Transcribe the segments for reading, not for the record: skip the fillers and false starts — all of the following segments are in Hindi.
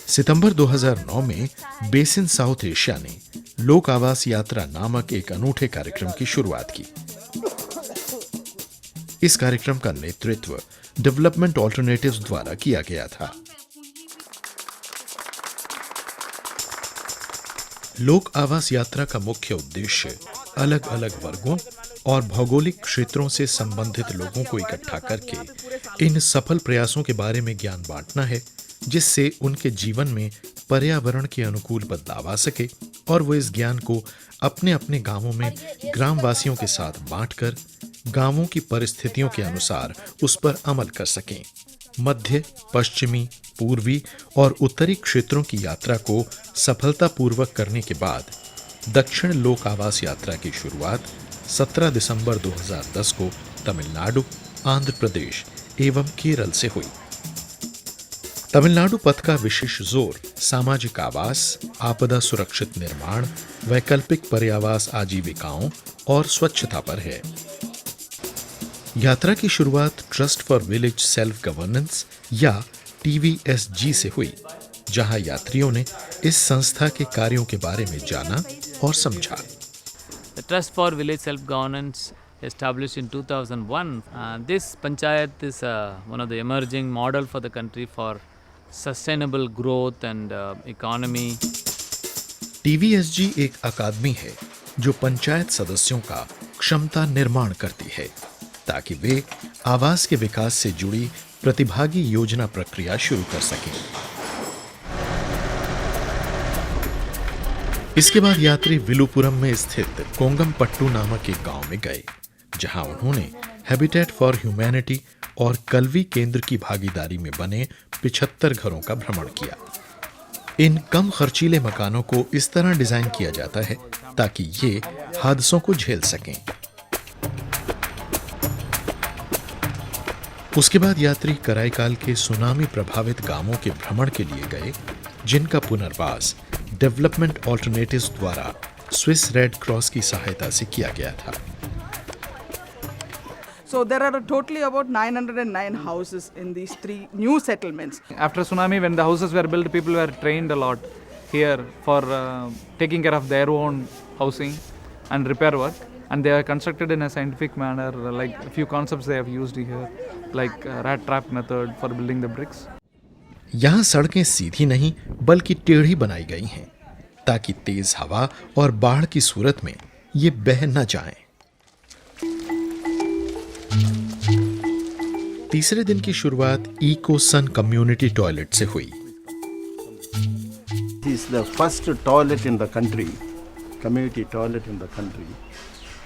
सितंबर 2009 में बेसिन साउथ एशिया ने लोक आवास यात्रा नामक एक अनूठे कार्यक्रम की शुरुआत की। इस कार्यक्रम का नेतृत्व डेवलपमेंट ऑल्टरनेटिव्स द्वारा किया गया था। लोक आवास यात्रा का मुख्य उद्देश्य अलग अलग वर्गों और भौगोलिक क्षेत्रों से संबंधित लोगों को इकट्ठा करके इन सफल प्रयासों के बारे में ज्ञान बांटना है, जिससे उनके जीवन में पर्यावरण के अनुकूल बदलाव आ सके और वो इस ज्ञान को अपने अपने गांवों में ग्रामवासियों के साथ बांटकर गांवों की परिस्थितियों के अनुसार उस पर अमल कर सकें। मध्य, पश्चिमी, पूर्वी और उत्तरी क्षेत्रों की यात्रा को सफलतापूर्वक करने के बाद दक्षिण लोक आवास यात्रा की शुरुआत 17 दिसंबर 2010 को तमिलनाडु, आंध्र प्रदेश एवं केरल से हुई। तमिलनाडु पथ का विशेष जोर सामाजिक आवास, आपदा सुरक्षित निर्माण, वैकल्पिक पर्यावास आजीविकाओं और स्वच्छता पर है। यात्रा की शुरुआत trust for village self governance या TVSG से हुई, जहां यात्रियों ने इस संस्था के कार्यों के बारे में जाना और समझा। The Trust for Village Self-Governance established in 2001. This panchayat is one of the emerging model for the country for sustainable growth and economy. TVSG एक अकादमी है जो पंचायत सदस्यों का क्षमता निर्माण करती है ताकि वे आवास के विकास से जुड़ी प्रतिभागी योजना प्रक्रिया शुरू कर सकें। इसके बाद यात्री विलुपुरम में स्थित कोंगमपट्टू नामक एक गांव में गए, जहां उन्होंने हैबिटेट फॉर ह्यूमैनिटी और कल्वी केंद्र की भागीदारी में बने 75 घरों का भ्रमण किया। इन कम खर्चीले मकानों को इस तरह डिजाइन किया जाता है ताकि ये हादसों को झेल सकें। उसके बाद यात्री कराईकाल के सुनामी प्रभावित गांवों के भ्रमण के लिए गए, जिनका पुनर्वास डेवलपमेंट ऑल्टरनेटिव्स द्वारा स्विस रेड क्रॉस की सहायता से किया गया था। So there are totally about 909 houses in these 3 new settlements. After tsunami, when the houses were built, people were trained a lot here for taking care of their own housing and repair work. And they are constructed in a scientific manner, like a few concepts they have used here, like rat trap method for building the bricks. यहाँ सड़कें सीधी नहीं बल्कि टेढ़ी बनाई गई हैं ताकि तेज हवा और बाढ़ की सूरत में ये बह न जाएं। तीसरे दिन की शुरुआत इको सन कम्युनिटी टॉयलेट से हुई। This is the first toilet in the country, community toilet in the country.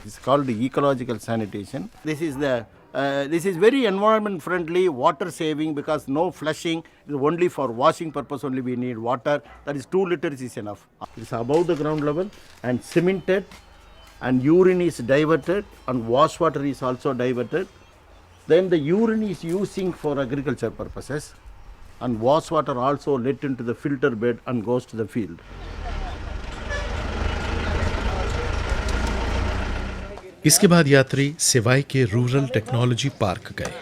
It's called the ecological sanitation. This is very environment friendly, water saving because no flushing. It's only for washing purpose only we need water. That is 2 liters is enough. It's above the ground level and cemented, and urine is diverted and wash water is also diverted. Then the urine is using for agriculture purposes and wash water also let into the filter bed and goes to the field. इसके बाद यात्री सेवाई के रूरल टेक्नोलॉजी पार्क गए।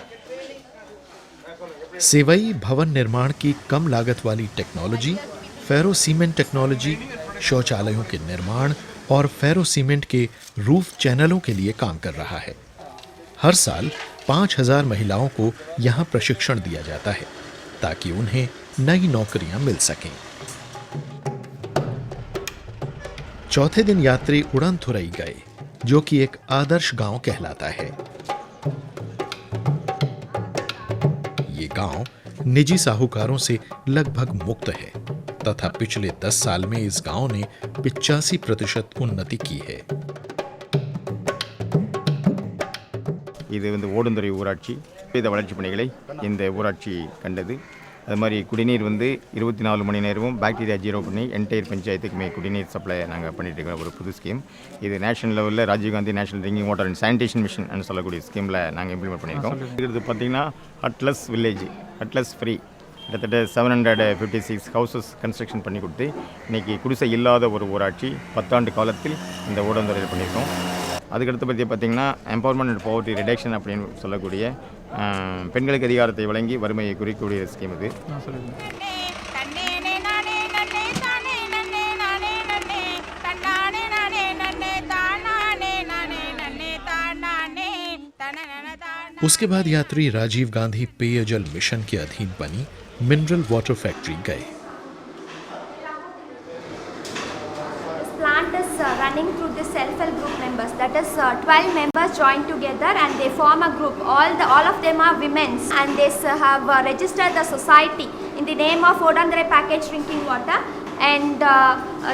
सेवाई भवन निर्माण की कम लागत वाली टेक्नोलॉजी, फेरो सीमेंट टेक्नोलॉजी, शौचालयों के निर्माण और फेरो सीमेंट के रूफ चैनलों के लिए काम कर रहा है। हर साल 5000 महिलाओं को यहाँ प्रशिक्षण दिया जाता है ताकि उन्हें नई नौकरियां मिल सकें। चौथे दिन यात्री उड़नथुरई गए, जो कि एक आदर्श गांव कहलाता है। ये गांव निजी साहूकारों से लगभग मुक्त है तथा पिछले 10 साल में इस गांव ने 85% उन्नति की है। இது ஓடுந்துறை ஊராட்சி செய்த வளர்ச்சிப் பணிகளை இந்த ஊராட்சி கண்டது. அது மாதிரி குடிநீர் வந்து 24 மணி நேரமும் பாக்டீரியா ஜீரோ பண்ணி என்டையர் பஞ்சாயத்துக்குமே குடிநீர் சப்ளை நாங்கள் பண்ணிட்டு இருக்கோம். ஒரு புது ஸ்கீம் இது நேஷனல் லெவலில் Rajiv Gandhi national drinking water and sanitation mission சொல்லக்கூடிய ஸ்கீமில் நாங்கள் இம்ப்ளிமெண்ட் பண்ணியிருக்கோம். இது பார்த்திங்கன்னா அட்லஸ் வில்லேஜ், அட்லஸ் ஃப்ரீ கிட்டத்தட்ட 756 ஹவுசஸ் கன்ஸ்ட்ரக்ஷன் பண்ணி கொடுத்து இன்றைக்கி குடிசை இல்லாத ஒரு ஊராட்சி 10 ஆண்டு காலத்தில் இந்த ஊடகத்துறையில் பண்ணியிருக்கோம். அதுக்கடுத்து பற்றி பார்த்திங்கன்னா எம்பவர்மெண்ட் அண்ட் பவர்ட்டி ரிடக்ஷன் அப்படின்னு சொல்லக்கூடிய பெண்களுக்கு அதிகாரத்தை வழங்கி வறுமையை குறிக்கக்கூடிய ஸ்கீம் இது. उसके बाद यात्री राजीव गांधी पेयजल मिशन के अधीन बनी मिनरल वाटर फैक्ट्री गए. Plant is running through the self-help group members. That is 12 members joined together and they form a group. All of them are women and they have registered the society in the name of Odandare packaged drinking water. And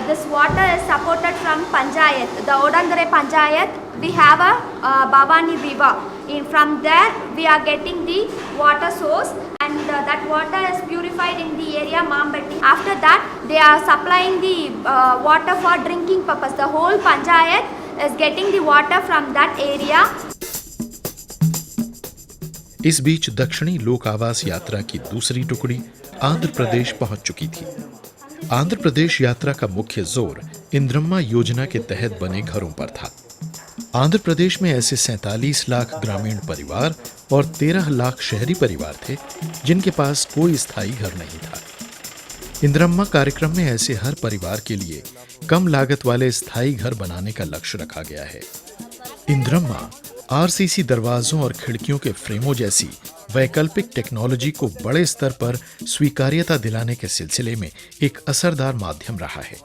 this water is supported from Panchayat. The Odandare Panchayat, we have a Bhavani river. From there we are getting the water source and that water is purified in the area Mambatti. After that they are supplying the water for drinking purpose. The whole Panchayat is getting the water from that area. इस बीच दक्षिणी लोक आवास यात्रा की दूसरी टुकड़ी आंध्र प्रदेश पहुंच चुकी थी. आंध्र प्रदेश यात्रा का मुख्य जोर इंद्रम्मा योजना के तहत बने घरों पर था. आंध्र प्रदेश में ऐसे 47 लाख ग्रामीण परिवार और 13 लाख शहरी परिवार थे जिनके पास कोई स्थायी घर नहीं था. इंद्रम्मा कार्यक्रम में ऐसे हर परिवार के लिए कम लागत वाले स्थायी घर बनाने का लक्ष्य रखा गया है. इंद्रम्मा आरसीसी दरवाजों और खिड़कियों के फ्रेमों जैसी वैकल्पिक टेक्नोलॉजी को बड़े स्तर पर स्वीकार्यता दिलाने के सिलसिले में एक असरदार माध्यम रहा है.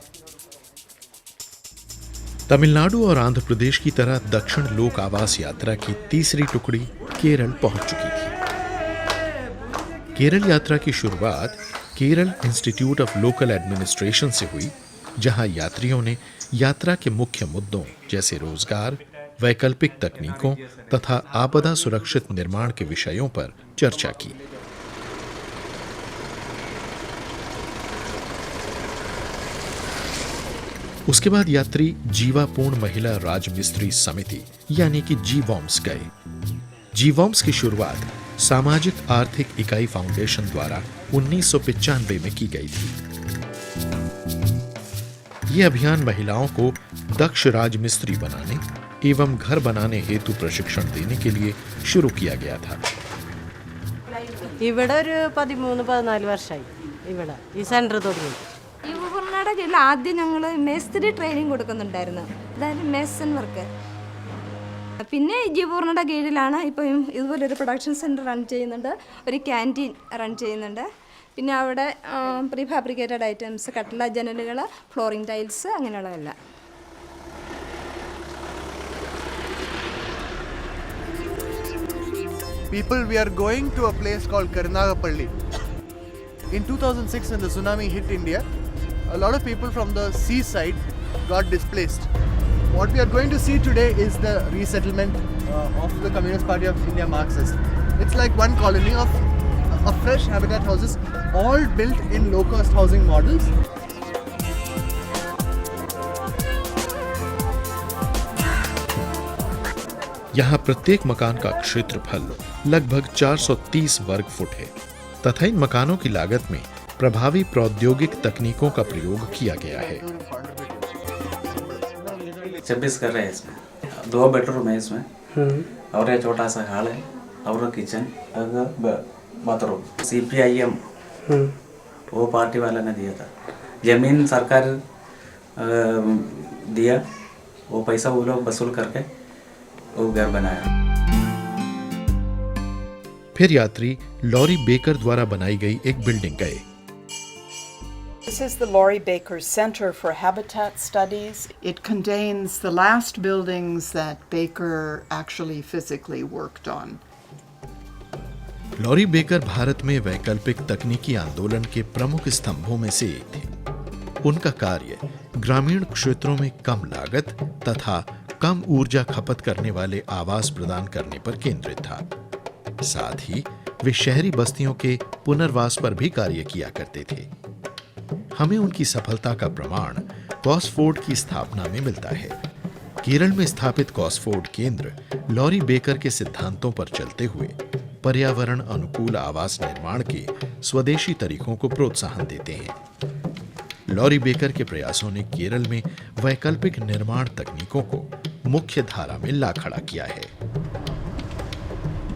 तमिलनाडु और आंध्र प्रदेश की तरह दक्षिण लोक आवास यात्रा की तीसरी टुकड़ी केरल पहुंच चुकी थी. केरल यात्रा की शुरुआत Kerala institute of local administration से हुई, जहां यात्रियों ने यात्रा के मुख्य मुद्दों जैसे रोजगार, वैकल्पिक तकनीकों तथा आपदा सुरक्षित निर्माण के विषयों पर चर्चा की. उसके बाद यात्री जीवापूर्ण महिला राजमिस्त्री समिति यानी कि जीवॉम्स गए. जीवॉम्स की शुरुआत सामाजिक आर्थिक इकाई फाउंडेशन द्वारा 1995 में की गई थी. ये अभियान महिलाओं को दक्ष राजमिस्त्री बनाने एवं घर बनाने हेतु प्रशिक्षण देने के लिए शुरू किया गया था. ഇവിടെ ഒരു 13-14 വർഷമായി ഇവിടെ ഈ സെന്റർ തുടങ്ങി. ഈ കർണാടകയിൽ ആദ്യം ഞങ്ങൾ മേസ്ത്രി ട്രെയിനിങ് കൊടുക്കുന്നുണ്ടായിരുന്നു, അതായത് മേസൺ വർക്ക്. പിന്നെ ജീവപൂർണ്ണയുടെ കീഴിലാണ് ഇപ്പം ഇതുപോലൊരു പ്രൊഡക്ഷൻ സെൻറ്റർ റൺ ചെയ്യുന്നുണ്ട്, ഒരു ക്യാൻറ്റീൻ റൺ ചെയ്യുന്നുണ്ട്. പിന്നെ അവിടെ പ്രീ ഫാബ്രിക്കേറ്റഡ് ഐറ്റംസ്, കട്ടില, ജനലുകൾ, ഫ്ലോറിംഗ് ടൈൽസ് അങ്ങനെയുള്ളതെല്ലാം. People, we are going to a place called Karunagapalli. In 2006, when the tsunami hit India, a lot of people from the seaside got displaced. What we are going to see today is the resettlement of the Communist Party of India Marxist. It's like one colony of fresh habitat houses, all built in low-cost housing models. यहाँ प्रत्येक मकान का क्षेत्रफल लगभग 430 वर्ग फुट है तथा इन मकानों की लागत में प्रभावी प्रौद्योगिक तकनीकों का प्रयोग किया गया है. 26 कर रहे हैं इसमें. 2 बेडरूम है इसमें और ये छोटा सा हॉल है और किचन और बाथरूम. CPIM वो पार्टी वाला ने दिया था. जमीन सरकार दिया, वो पैसा वो लोग वसूल करके वो घर बनाया. फिर यात्री लॉरी बेकर द्वारा बनाई गई एक बिल्डिंग गए. This is the Laurie Baker Center for Habitat Studies. It contains the last buildings that Baker actually physically worked on. Laurie Baker Bharat में वैकल्पिक तकनीकी आंदोलन के प्रमुख स्तंभों में से एक थे. उनका कार्य ग्रामीण क्षेत्रों में कम लागत तथा कम ऊर्जा खपत करने वाले आवास प्रदान करने पर केंद्रित था. साथ ही वे शहरी बस्तियों के पुनर्वास पर भी कार्य किया करते थे। हमें उनकी सफलता का प्रमाण कॉसफोर्ड की स्थापना में मिलता है। केरल में स्थापित कॉसफोर्ड केंद्र लॉरी बेकर के सिद्धांतों पर चलते हुए पर्यावरण अनुकूल आवास निर्माण के स्वदेशी तरीकों को प्रोत्साहन देते हैं। लॉरी बेकर के प्रयासों ने केरल में वैकल्पिक निर्माण तकनीकों को मुख्य धारा में ला खड़ा किया है।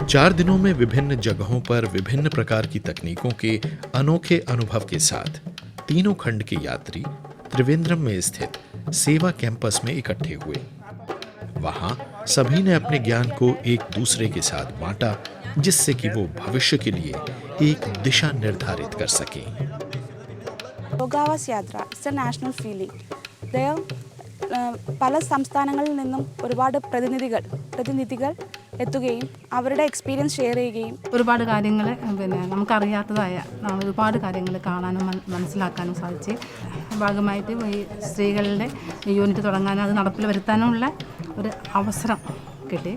4 दिनों में विभिन्न जगहों पर विभिन्न प्रकार की तकनीकों के अनोखे अनुभव के साथ तीनों खंड के यात्री त्रिवेंद्रम में स्थित सेवा कैंपस में इकट्ठे हुए। वहां सभी ने अपने ज्ञान को एक दूसरे के साथ बांटा, जिससे कि वो भविष्य के लिए एक दिशा निर्धारित कर सकें। യോഗാവാസ് യാത്ര ഇറ്റ്സ് എ നാഷണൽ ഫീലിംഗ്. പല സംസ്ഥാനങ്ങളിൽ നിന്നും ഒരുപാട് പ്രതിനിധികൾ എത്തുകയും അവരുടെ എക്സ്പീരിയൻസ് ഷെയർ ചെയ്യുകയും ഒരുപാട് കാര്യങ്ങൾ നമുക്കറിയാത്തതായ ഒരുപാട് കാര്യങ്ങൾ കാണാനും മനസ്സിലാക്കാനും സാധിച്ച് ഭാഗമായിട്ട് ഈ സ്ത്രീകളുടെ യൂണിറ്റ് തുടങ്ങാനും അത് നടപ്പിൽ വരുത്താനുമുള്ള ഒരു അവസരം കിട്ടി.